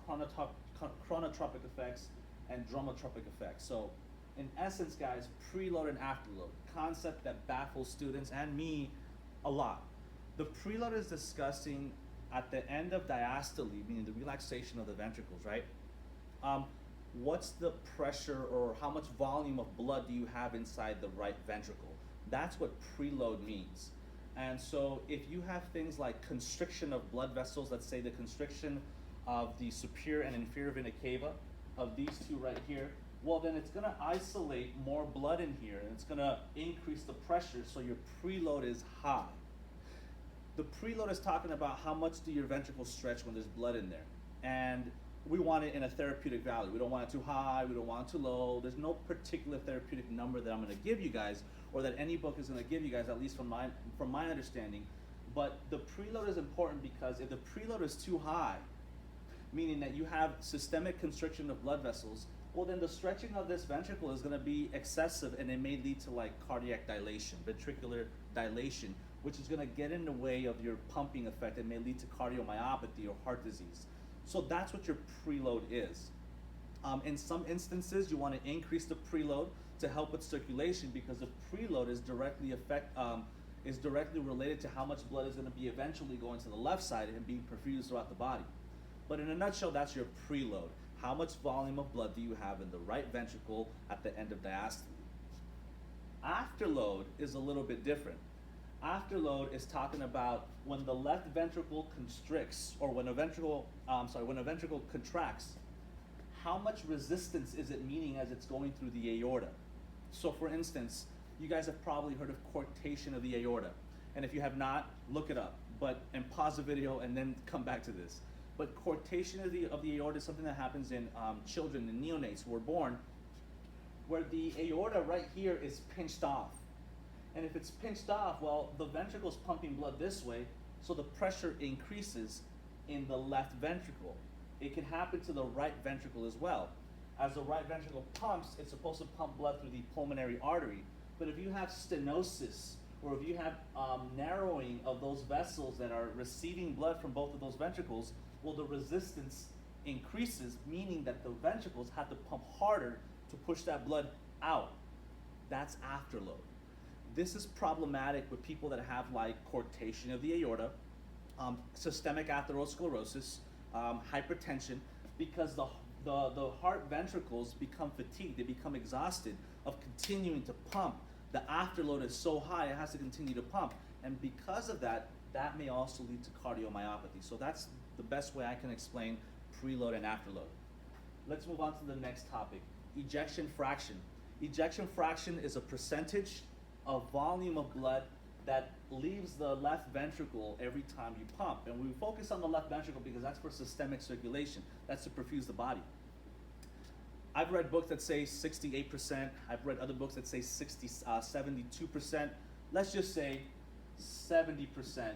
chronotropic effects and dromotropic effects. So in essence, guys, preload and afterload, concept that baffles students and me a lot. The preload is discussing at the end of diastole, meaning the relaxation of the ventricles, right? What's the pressure or how much volume of blood do you have inside the right ventricle? That's what preload means. And so if you have things like constriction of blood vessels, let's say the constriction of the superior and inferior vena cava, of these two right here, well then it's gonna isolate more blood in here and it's gonna increase the pressure, so your preload is high. The preload is talking about how much do your ventricles stretch when there's blood in there. And we want it in a therapeutic value. We don't want it too high, we don't want it too low. There's no particular therapeutic number that I'm gonna give you guys, or that any book is gonna give you guys, at least from my understanding. But the preload is important because if the preload is too high, meaning that you have systemic constriction of blood vessels, well then the stretching of this ventricle is gonna be excessive and it may lead to like cardiac dilation, ventricular dilation, which is gonna get in the way of your pumping effect and may lead to cardiomyopathy or heart disease. So that's what your preload is. In some instances, you want to increase the preload to help with circulation because the preload is directly related to how much blood is going to be eventually going to the left side and being perfused throughout the body. But in a nutshell, that's your preload. How much volume of blood do you have in the right ventricle at the end of diastole? Afterload is a little bit different. Afterload is talking about when the left ventricle constricts, or when a ventricle contracts, how much resistance is it meeting as it's going through the aorta? So for instance, you guys have probably heard of coarctation of the aorta. And if you have not, look it up, and pause the video and then come back to this. But coarctation of the aorta is something that happens in children, in neonates who are born, where the aorta right here is pinched off. And if it's pinched off, well, the ventricle's pumping blood this way, so the pressure increases in the left ventricle. It can happen to the right ventricle as well. As the right ventricle pumps, it's supposed to pump blood through the pulmonary artery. But if you have stenosis, or if you have narrowing of those vessels that are receiving blood from both of those ventricles, well, the resistance increases, meaning that the ventricles have to pump harder to push that blood out. That's afterload. This is problematic with people that have like coarctation of the aorta, systemic atherosclerosis, hypertension, because the heart ventricles become fatigued, they become exhausted of continuing to pump. The afterload is so high, it has to continue to pump. And because of that, that may also lead to cardiomyopathy. So that's the best way I can explain preload and afterload. Let's move on to the next topic, ejection fraction. Ejection fraction is a percentage of volume of blood that leaves the left ventricle every time you pump. And we focus on the left ventricle because that's for systemic circulation. That's to perfuse the body. I've read books that say 68%. I've read other books that say 72%. Let's just say 70%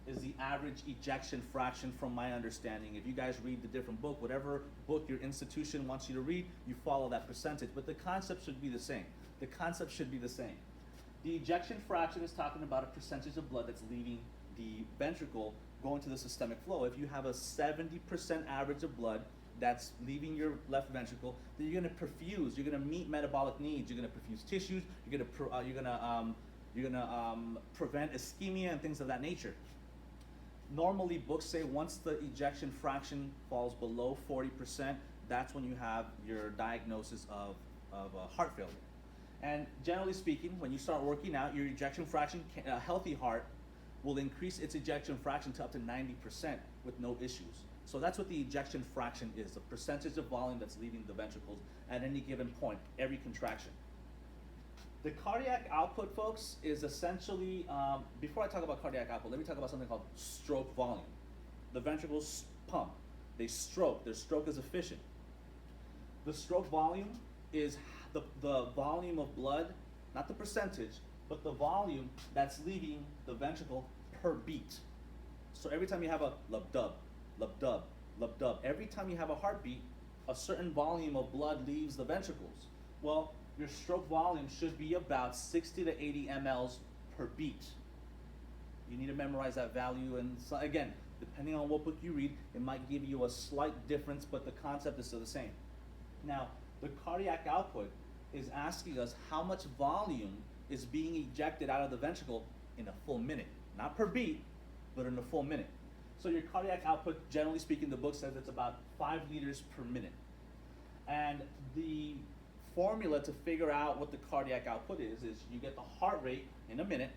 is the average ejection fraction from my understanding. If you guys read the different book, whatever book your institution wants you to read, you follow that percentage. But the concept should be the same. The concept should be the same. The ejection fraction is talking about a percentage of blood that's leaving the ventricle going to the systemic flow. If you have a 70% average of blood that's leaving your left ventricle, then you're going to perfuse. You're going to meet metabolic needs. You're going to perfuse tissues. You're going to prevent ischemia and things of that nature. Normally, books say once the ejection fraction falls below 40%, that's when you have your diagnosis of heart failure. And generally speaking, when you start working out, your ejection fraction, a healthy heart will increase its ejection fraction to up to 90% with no issues. So that's what the ejection fraction is, the percentage of volume that's leaving the ventricles at any given point, every contraction. The cardiac output, folks, is essentially, before I talk about cardiac output, let me talk about something called stroke volume. The ventricles pump, they stroke, their stroke is efficient. The stroke volume is the volume of blood, not the percentage, but the volume that's leaving the ventricle per beat. So every time you have a lub-dub, lub-dub, lub-dub, every time you have a heartbeat, a certain volume of blood leaves the ventricles. Well, your stroke volume should be about 60 to 80 mLs per beat. You need to memorize that value. And so, again, Depending on what book you read, it might give you a slight difference, but the concept is still the same. Now, the cardiac output is asking us how much volume is being ejected out of the ventricle in a full minute. Not per beat, but in a full minute. So your cardiac output, generally speaking, the book says it's about 5 liters per minute. And the formula to figure out what the cardiac output is you get the heart rate in a minute,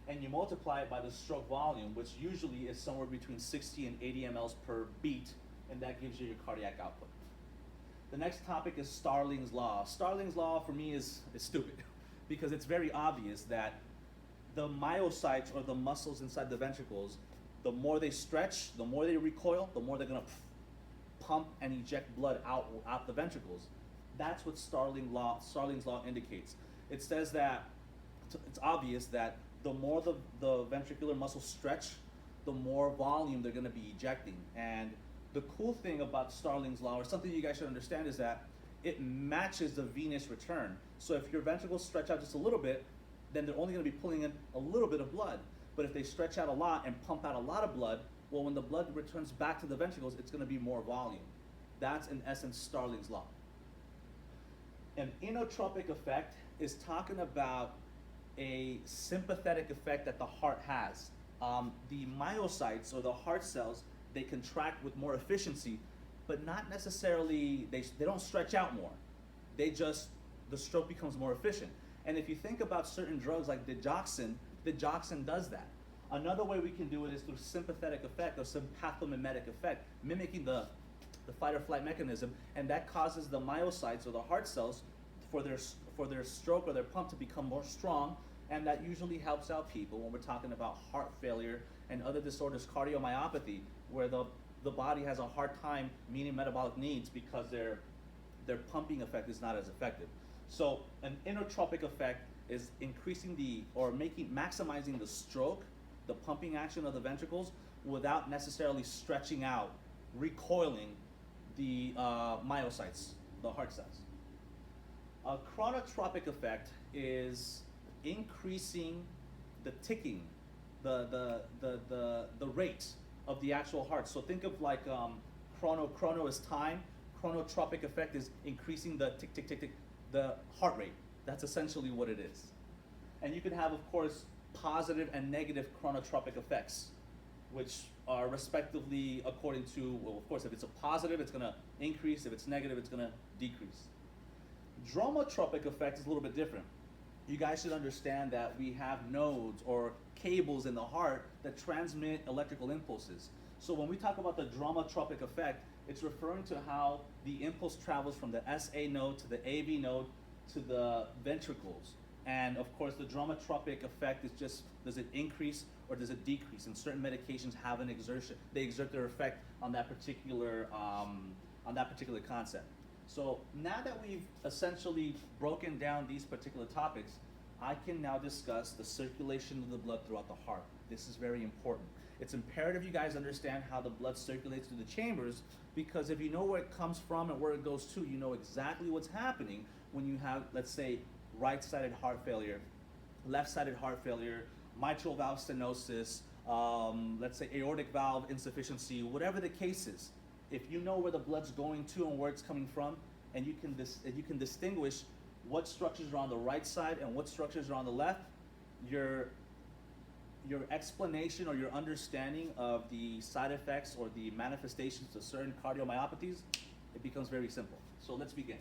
and you multiply it by the stroke volume, which usually is somewhere between 60 and 80 mLs per beat, and that gives you your cardiac output. The next topic is Starling's law. Starling's law for me is stupid because it's very obvious that the myocytes, or the muscles inside the ventricles, the more they stretch, the more they recoil, the more they're gonna pump and eject blood out the ventricles. That's what Starling's law indicates. It says that it's obvious that the more the ventricular muscles stretch, the more volume they're gonna be ejecting. And the cool thing about Starling's law, or something you guys should understand, is that it matches the venous return. So if your ventricles stretch out just a little bit, then they're only gonna be pulling in a little bit of blood. But if they stretch out a lot and pump out a lot of blood, well, when the blood returns back to the ventricles, it's gonna be more volume. That's in essence Starling's law. An inotropic effect is talking about a sympathetic effect that the heart has. The myocytes, or the heart cells, they contract with more efficiency, but not necessarily, they don't stretch out more. The stroke becomes more efficient. And if you think about certain drugs like digoxin does that. Another way we can do it is through sympathetic effect, or sympathomimetic effect, mimicking the fight or flight mechanism, and that causes the myocytes, or the heart cells, for their stroke or their pump to become more strong, and that usually helps out people when we're talking about heart failure and other disorders, cardiomyopathy, where the body has a hard time meeting metabolic needs because their pumping effect is not as effective. So an inotropic effect is increasing maximizing the stroke, the pumping action of the ventricles, without necessarily stretching out, recoiling the myocytes, the heart cells. A chronotropic effect is increasing the ticking, the rate of the actual heart. So think of like chrono is time. Chronotropic effect is increasing the tick, tick, tick, tick, the heart rate. That's essentially what it is. And you can have, of course, positive and negative chronotropic effects, which are respectively according to, well, of course, if it's a positive, it's gonna increase. If it's negative, it's gonna decrease. Dromotropic effect is a little bit different. You guys should understand that we have nodes or cables in the heart that transmit electrical impulses. So when we talk about the dromotropic effect, it's referring to how the impulse travels from the SA node to the AV node to the ventricles. And of course, the dromotropic effect is just, does it increase or does it decrease? And certain medications have an exertion, they exert their effect on that particular concept. So now that we've essentially broken down these particular topics, I can now discuss the circulation of the blood throughout the heart. This is very important. It's imperative you guys understand how the blood circulates through the chambers, because if you know where it comes from and where it goes to, you know exactly what's happening when you have, let's say, right-sided heart failure, left-sided heart failure, mitral valve stenosis, let's say aortic valve insufficiency, whatever the case is. If you know where the blood's going to and where it's coming from, and you can distinguish what structures are on the right side and what structures are on the left, your explanation or your understanding of the side effects or the manifestations of certain cardiomyopathies, it becomes very simple. So let's begin.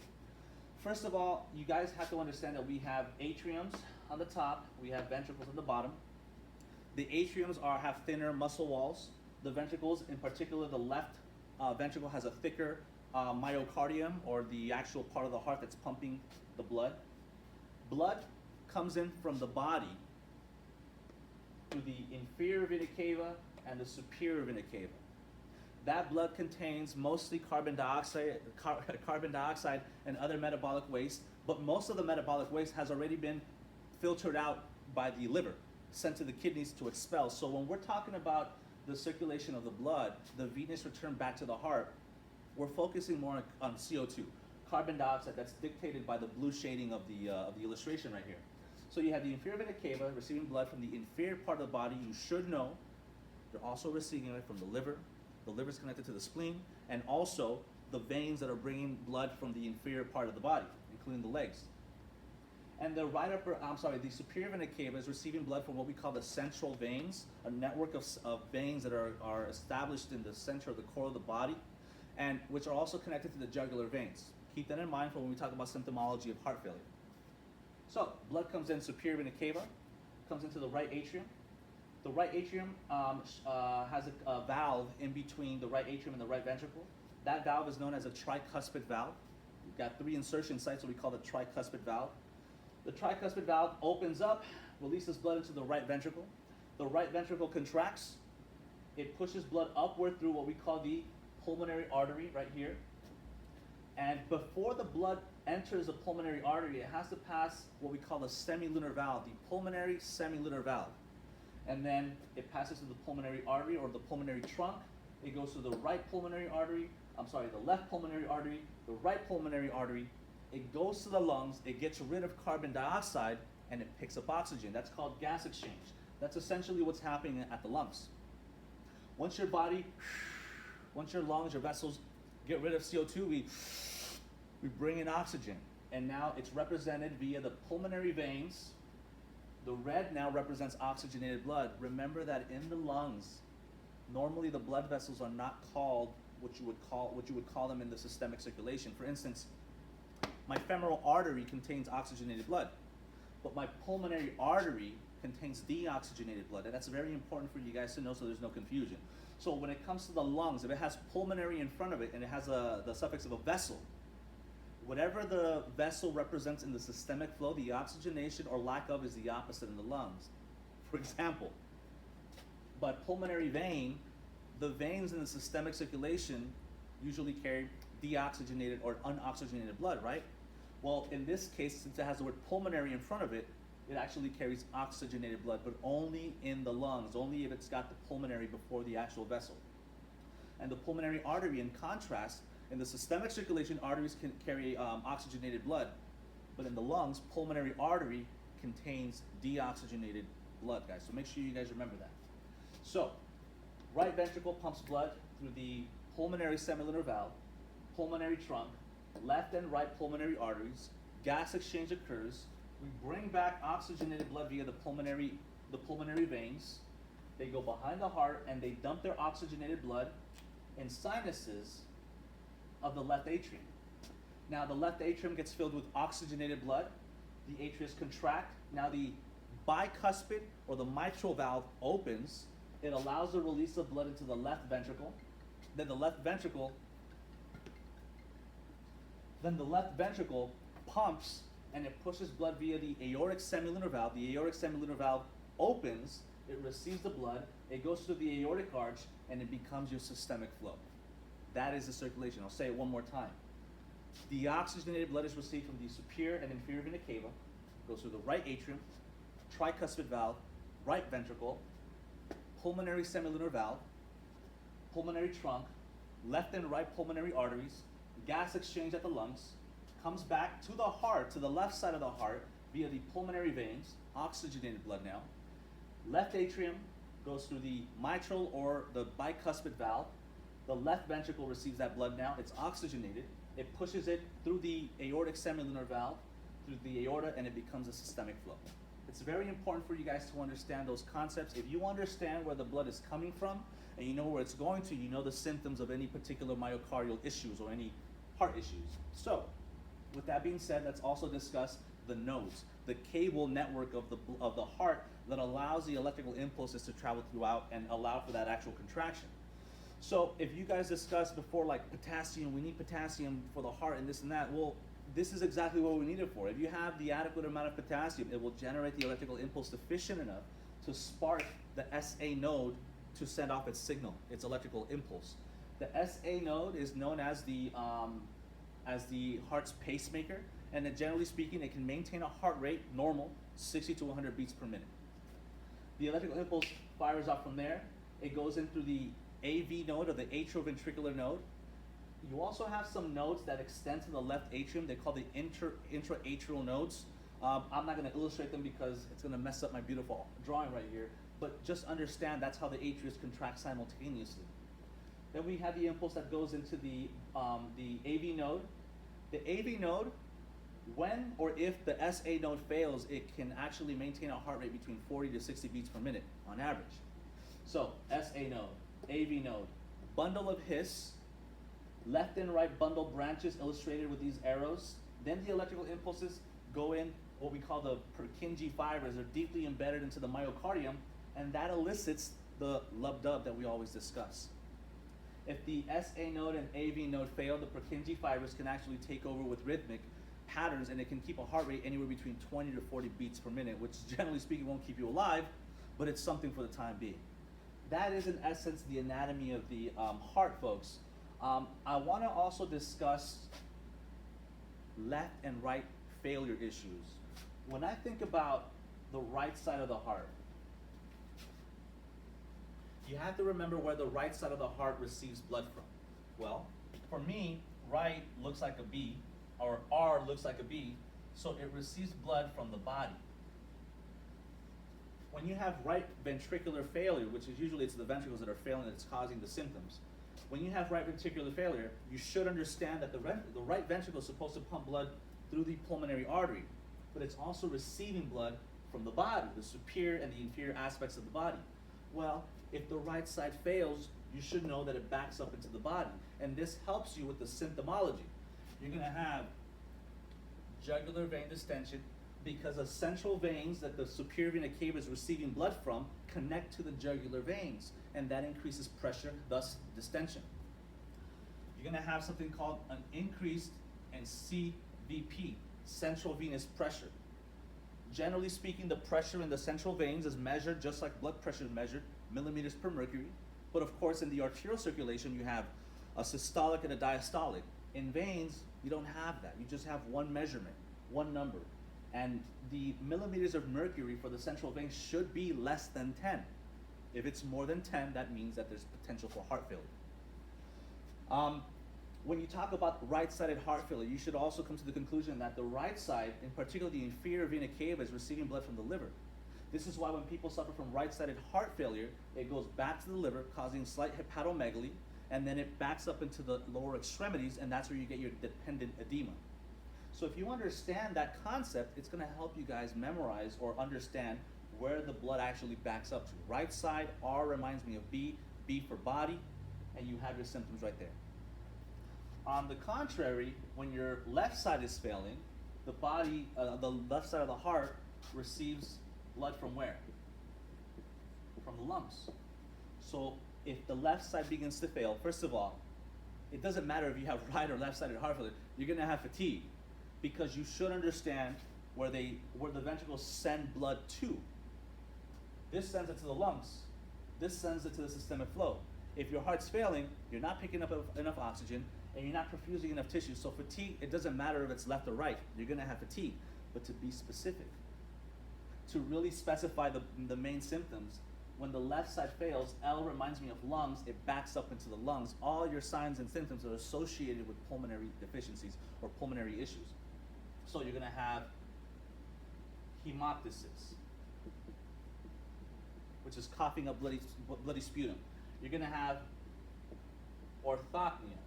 First of all, you guys have to understand that we have atriums on the top, we have ventricles on the bottom. The atriums have thinner muscle walls. The ventricles, in particular the left ventricle, has a thicker myocardium, or the actual part of the heart that's pumping the blood. Blood comes in from the body through the inferior vena cava and the superior vena cava. That blood contains mostly carbon dioxide and other metabolic waste, but most of the metabolic waste has already been filtered out by the liver, sent to the kidneys to expel. So when we're talking about the circulation of the blood, the venous return back to the heart, we're focusing more on CO2, carbon dioxide. That's dictated by the blue shading of the illustration right here. So you have the inferior vena cava receiving blood from the inferior part of the body. You should know They're also receiving it from the liver. The liver is connected to the spleen, and also the veins that are bringing blood from the inferior part of the body, including the legs. And the the superior vena cava is receiving blood from what we call the central veins, a network of veins that are established in the center of the core of the body, and which are also connected to the jugular veins. Keep that in mind for when we talk about symptomology of heart failure. So, blood comes in superior vena cava, comes into the right atrium. The right atrium has a valve in between the right atrium and the right ventricle. That valve is known as a tricuspid valve. We've got 3 insertion sites, so we call it tricuspid valve. The tricuspid valve opens up, releases blood into the right ventricle. The right ventricle contracts. It pushes blood upward through what we call the pulmonary artery right here. And before the blood enters the pulmonary artery, it has to pass what we call the semilunar valve, the pulmonary semilunar valve. And then it passes through the pulmonary artery or the pulmonary trunk. It goes through the right pulmonary artery, the left pulmonary artery, the right pulmonary artery. It goes to the lungs, it gets rid of carbon dioxide, and it picks up oxygen. That's called gas exchange. That's essentially what's happening at the lungs. Once your lungs, your vessels get rid of CO2, we bring in oxygen. And now it's represented via the pulmonary veins. The red now represents oxygenated blood. Remember that in the lungs, normally the blood vessels are not called what you would call them in the systemic circulation. For instance, my femoral artery contains oxygenated blood, but my pulmonary artery contains deoxygenated blood, and that's very important for you guys to know so there's no confusion. So when it comes to the lungs, if it has pulmonary in front of it and it has the suffix of a vessel, whatever the vessel represents in the systemic flow, the oxygenation or lack of is the opposite in the lungs. For example, but pulmonary vein, the veins in the systemic circulation usually carry deoxygenated or unoxygenated blood, right? Well, in this case, since it has the word pulmonary in front of it, it actually carries oxygenated blood, but only in the lungs, only if it's got the pulmonary before the actual vessel. And the pulmonary artery, in contrast, in the systemic circulation, arteries can carry oxygenated blood, but in the lungs, pulmonary artery contains deoxygenated blood, guys. So make sure you guys remember that. So, right ventricle pumps blood through the pulmonary semilunar valve, pulmonary trunk, left and right pulmonary arteries. Gas exchange occurs. We bring back oxygenated blood via the pulmonary veins. They go behind the heart and they dump their oxygenated blood in sinuses of the left atrium. Now the left atrium gets filled with oxygenated blood. The atrius contract. Now the bicuspid or the mitral valve opens. It allows the release of blood into the left ventricle. Then the left ventricle pumps and it pushes blood via the aortic semilunar valve. The aortic semilunar valve opens, it receives the blood, it goes through the aortic arch, and it becomes your systemic flow. That is the circulation. I'll say it one more time. The oxygenated blood is received from the superior and inferior vena cava, goes through the right atrium, tricuspid valve, right ventricle, pulmonary semilunar valve, pulmonary trunk, left and right pulmonary arteries, gas exchange at the lungs, comes back to the heart, to the left side of the heart, via the pulmonary veins, oxygenated blood now. Left atrium goes through the mitral or the bicuspid valve. The left ventricle receives that blood now. It's oxygenated. It pushes it through the aortic semilunar valve, through the aorta, and it becomes a systemic flow. It's very important for you guys to understand those concepts. If you understand where the blood is coming from, and you know where it's going to, you know the symptoms of any particular myocardial issues or any heart issues. So, with that being said, let's also discuss the nodes, the cable network of the heart that allows the electrical impulses to travel throughout and allow for that actual contraction. So if you guys discussed before, like potassium, we need potassium for the heart and this and that, well, this is exactly what we need it for. If you have the adequate amount of potassium, it will generate the electrical impulse sufficient enough to spark the SA node to send off its signal, its electrical impulse. The SA node is known as the heart's pacemaker, and then generally speaking, it can maintain a heart rate, normal, 60 to 100 beats per minute. The electrical impulse fires off from there. It goes in through the AV node or the atrioventricular node. You also have some nodes that extend to the left atrium. They're called the intraatrial nodes. I'm not going to illustrate them because it's going to mess up my beautiful drawing right here. but just understand that's how the atria contracts simultaneously. Then we have the impulse that goes into the AV node. The AV node, when or if the SA node fails, it can actually maintain a heart rate between 40 to 60 beats per minute on average. So SA node, AV node, bundle of His, left and right bundle branches illustrated with these arrows. Then the electrical impulses go in what we call the Purkinje fibers. They're deeply embedded into the myocardium, and that elicits the lub-dub that we always discuss. If the SA node and AV node fail, the Purkinje fibers can actually take over with rhythmic patterns, and it can keep a heart rate anywhere between 20 to 40 beats per minute, which generally speaking won't keep you alive, but it's something for the time being. That is in essence the anatomy of the heart, folks. I want to also discuss left and right failure issues. When I think about the right side of the heart, you have to remember where the right side of the heart receives blood from. Well, for me, right looks like a B, or R looks like a B, so it receives blood from the body. When you have right ventricular failure, which is usually it's the ventricles that are failing that's causing the symptoms, when you have right ventricular failure, you should understand that the right ventricle is supposed to pump blood through the pulmonary artery, but it's also receiving blood from the body, the superior and the inferior aspects of the body. Well, if the right side fails, you should know that it backs up into the body, and this helps you with the symptomology. You're going to have jugular vein distension because the central veins that the superior vena cava is receiving blood from connect to the jugular veins, and that increases pressure, thus distension. You're going to have something called an increased in CVP, central venous pressure. Generally speaking, the pressure in the central veins is measured just like blood pressure is measured, millimeters per mercury. But of course, in the arterial circulation, you have a systolic and a diastolic. In veins, you don't have that. You just have one measurement, one number. And the millimeters of mercury for the central vein should be less than 10. If it's more than 10, that means that there's potential for heart failure. When you talk about right-sided heart failure, you should also come to the conclusion that the right side, in particular the inferior vena cava, is receiving blood from the liver. This is why when people suffer from right-sided heart failure, it goes back to the liver, causing slight hepatomegaly, and then it backs up into the lower extremities, and that's where you get your dependent edema. So if you understand that concept, it's going to help you guys memorize or understand where the blood actually backs up to. Right side, R reminds me of B, B for body, and you have your symptoms right there. On the contrary, when your left side is failing, the body, the left side of the heart receives blood from where? From the lungs. So if the left side begins to fail, first of all, it doesn't matter if you have right or left-sided heart failure, you're going to have fatigue, because you should understand where the ventricles send blood to. This sends it to the lungs. This sends it to the systemic flow. If your heart's failing, you're not picking up enough oxygen, and you're not perfusing enough tissue. So fatigue, it doesn't matter if it's left or right. You're going to have fatigue. But to be specific, to really specify the main symptoms, when the left side fails, L reminds me of lungs, it backs up into the lungs. All your signs and symptoms are associated with pulmonary deficiencies or pulmonary issues. So you're going to have hemoptysis, which is coughing up bloody sputum. You're going to have orthopnea,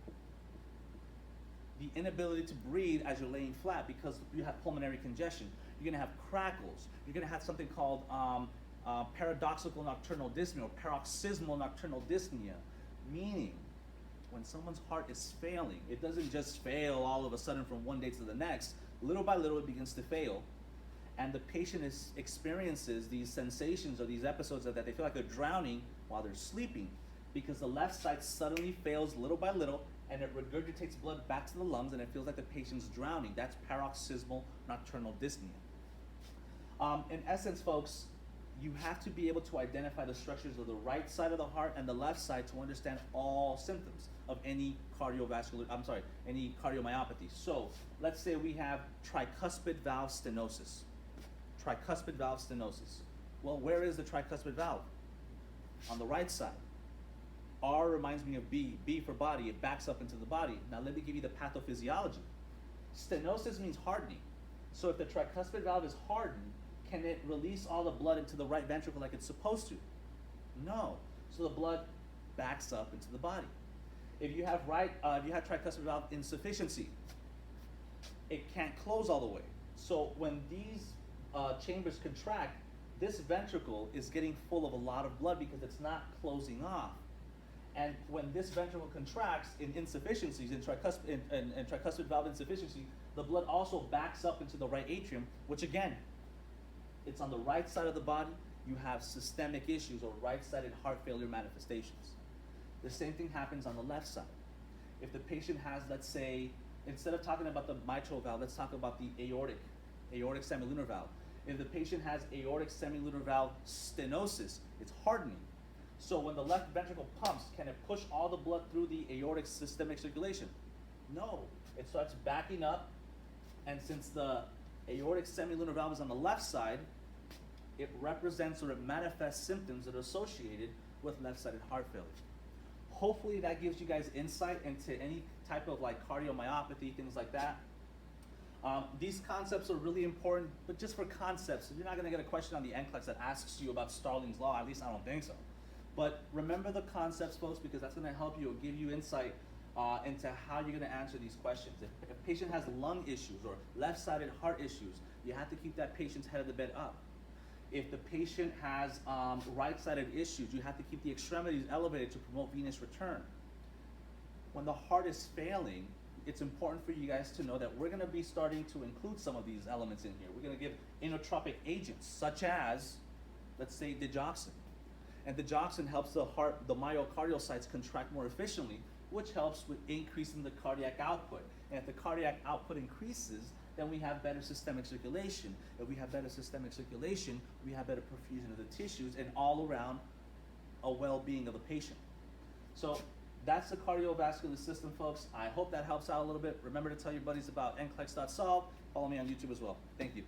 the inability to breathe as you're laying flat because you have pulmonary congestion. You're going to have crackles. You're going to have something called paradoxical nocturnal dyspnea or paroxysmal nocturnal dyspnea, meaning when someone's heart is failing, it doesn't just fail all of a sudden from one day to the next. Little by little, it begins to fail, and the patient experiences these sensations or these episodes that they feel like they're drowning while they're sleeping, because the left side suddenly fails little by little, and it regurgitates blood back to the lungs, and it feels like the patient's drowning. That's paroxysmal nocturnal dyspnea. In essence, folks, you have to be able to identify the structures of the right side of the heart and the left side to understand all symptoms of any any cardiomyopathy. So let's say we have tricuspid valve stenosis. Tricuspid valve stenosis. Well, where is the tricuspid valve? On the right side. R reminds me of B, B for body, it backs up into the body. Now let me give you the pathophysiology. Stenosis means hardening. So if the tricuspid valve is hardened, can it release all the blood into the right ventricle like it's supposed to? No. So the blood backs up into the body. If you have tricuspid valve insufficiency, it can't close all the way. So when these chambers contract, this ventricle is getting full of a lot of blood because it's not closing off. And when this ventricle contracts in insufficiencies, in tricuspid valve insufficiency, the blood also backs up into the right atrium, which again, it's on the right side of the body. You have systemic issues or right-sided heart failure manifestations. The same thing happens on the left side. If the patient has, let's say, instead of talking about the mitral valve, let's talk about the aortic semilunar valve. If the patient has aortic semilunar valve stenosis, it's hardening. So when the left ventricle pumps, can it push all the blood through the aortic systemic circulation? No. It starts backing up, and since the aortic semilunar valve is on the left side, it represents or it manifests symptoms that are associated with left-sided heart failure. Hopefully that gives you guys insight into any type of like cardiomyopathy, things like that. These concepts are really important, but just for concepts. You're not going to get a question on the NCLEX that asks you about Starling's law, at least I don't think so. But remember the concepts, folks, because that's going to help you or give you insight into how you're going to answer these questions. If a patient has lung issues or left-sided heart issues, you have to keep that patient's head of the bed up. If the patient has right-sided issues, you have to keep the extremities elevated to promote venous return. When the heart is failing, it's important for you guys to know that we're going to be starting to include some of these elements in here. We're going to give inotropic agents, such as, let's say, digoxin. And digoxin helps the myocardial sites contract more efficiently, which helps with increasing the cardiac output. And if the cardiac output increases, then we have better systemic circulation. If we have better systemic circulation, we have better perfusion of the tissues and all around a well-being of the patient. So that's the cardiovascular system, folks. I hope that helps out a little bit. Remember to tell your buddies about NCLEX.solve. Follow me on YouTube as well. Thank you.